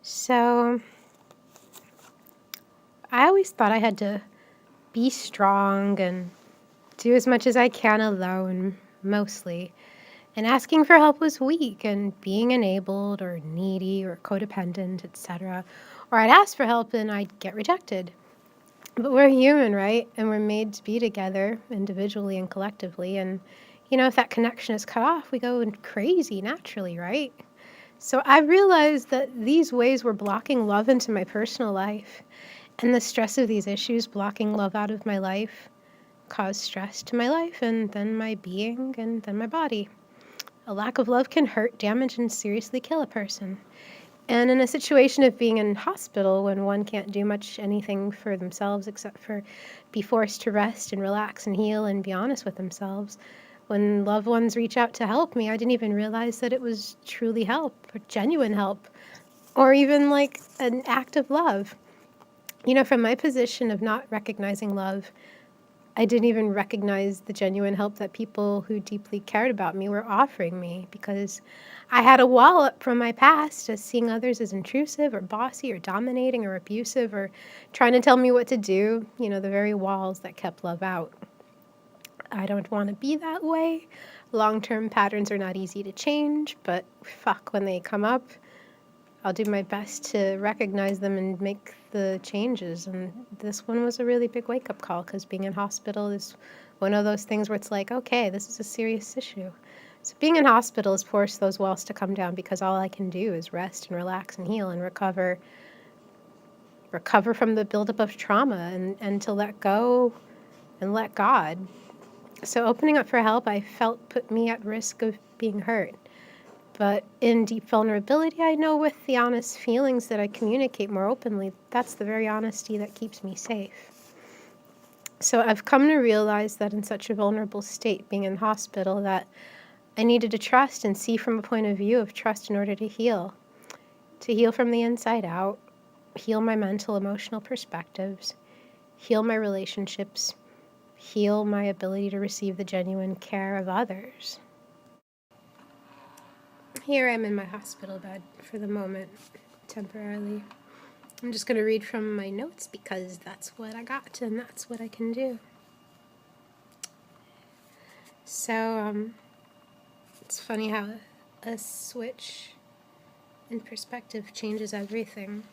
So, I always thought I had to be strong and do as much as I can alone, mostly. And asking for help was weak, and being enabled or needy or codependent, etc. Or I'd ask for help and I'd get rejected. But we're human, right? And we're made to be together individually and collectively. And, if that connection is cut off, we go crazy naturally, right? So I realized that these ways were blocking love into my personal life. And the stress of these issues blocking love out of my life caused stress to my life and then my being and then my body. A lack of love can hurt, damage, and seriously kill a person. And in a situation of being in hospital when one can't do much anything for themselves except for be forced to rest and relax and heal and be honest with themselves, when loved ones reach out to help me, I didn't even realize that it was truly help or genuine help or even like an act of love. From my position of not recognizing love, I didn't even recognize the genuine help that people who deeply cared about me were offering me because I had a wall up from my past as seeing others as intrusive or bossy or dominating or abusive or trying to tell me what to do, the very walls that kept love out. I don't want to be that way. Long-term patterns are not easy to change, but fuck, when they come up, I'll do my best to recognize them and make the changes. And this one was a really big wake-up call because being in hospital is one of those things where it's like, okay, this is a serious issue. So being in hospital has forced those walls to come down because all I can do is rest and relax and heal and recover from the buildup of trauma and to let go and let God. So opening up for help, I felt put me at risk of being hurt. But in deep vulnerability, I know with the honest feelings that I communicate more openly, that's the very honesty that keeps me safe. So I've come to realize that in such a vulnerable state, being in hospital, that I needed to trust and see from a point of view of trust in order to heal from the inside out, heal my mental, emotional perspectives, heal my relationships, heal my ability to receive the genuine care of others. Here I'm in my hospital bed for the moment, temporarily. I'm just going to read from my notes because that's what I got and that's what I can do. So, it's funny how a switch in perspective changes everything.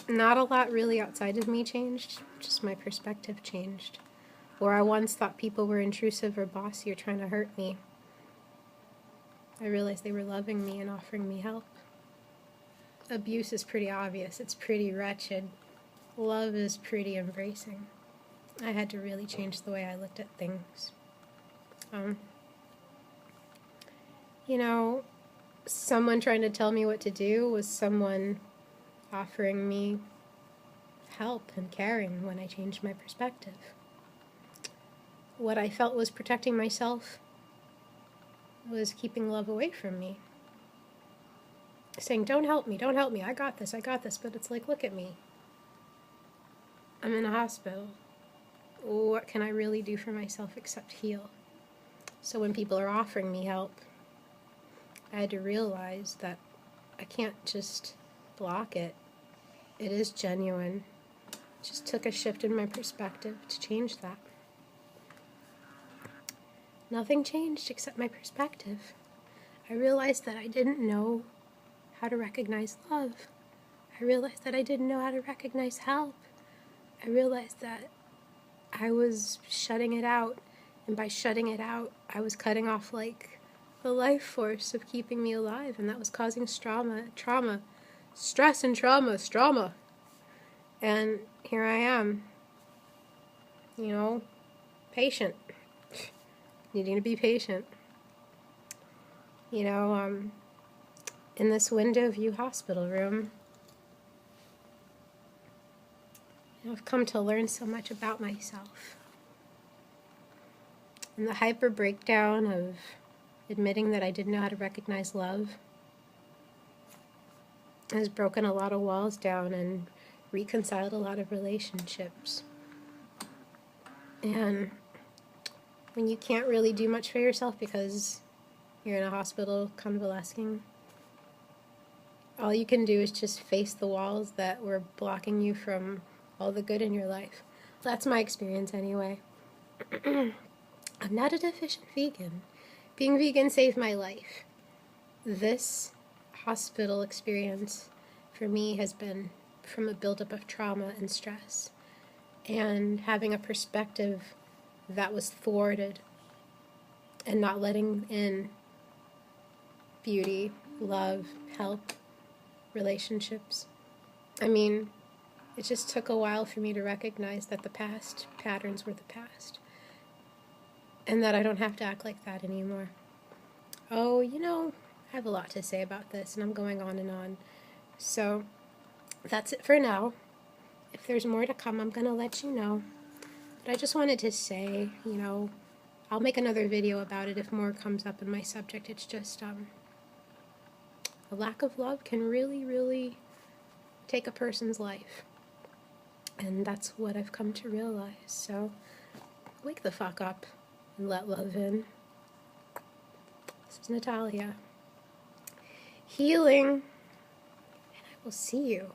Not a lot really outside of me changed, just my perspective changed. Where I once thought people were intrusive or bossy or trying to hurt me, I realized they were loving me and offering me help. Abuse is pretty obvious, it's pretty wretched. Love is pretty embracing. I had to really change the way I looked at things. Someone trying to tell me what to do was someone offering me help and caring when I changed my perspective. What I felt was protecting myself was keeping love away from me. Saying, don't help me, I got this, but it's like, look at me. I'm in a hospital. What can I really do for myself except heal? So when people are offering me help, I had to realize that I can't just block it. It is genuine. It just took a shift in my perspective to change that. Nothing changed except my perspective. I realized that I didn't know how to recognize love. I realized that I didn't know how to recognize help. I realized that I was shutting it out, and by shutting it out, I was cutting off like the life force of keeping me alive, and that was causing trauma, stress and trauma. And here I am, patient, needing to be patient. In this window view hospital room, I've come to learn so much about myself. And the hyper breakdown of admitting that I didn't know how to recognize love has broken a lot of walls down and reconciled a lot of relationships. And when you can't really do much for yourself because you're in a hospital convalescing, all you can do is just face the walls that were blocking you from all the good in your life. That's my experience anyway. I'm not a deficient vegan. Being vegan saved my life. This hospital experience for me has been from a buildup of trauma and stress, and having a perspective that was thwarted and not letting in beauty, love, help, relationships. I mean, it just took a while for me to recognize that the past patterns were the past, and that I don't have to act like that anymore. Oh, I have a lot to say about this, and I'm going on and on. So, that's it for now. If there's more to come, I'm going to let you know. But I just wanted to say, I'll make another video about it if more comes up in my subject. It's just, a lack of love can really, really take a person's life. And that's what I've come to realize. So, wake the fuck up and let love in. This is Natalia. Healing. And I will see you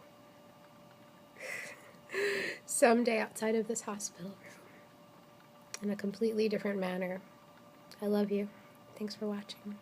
someday outside of this hospital room in a completely different manner. I love you. Thanks for watching.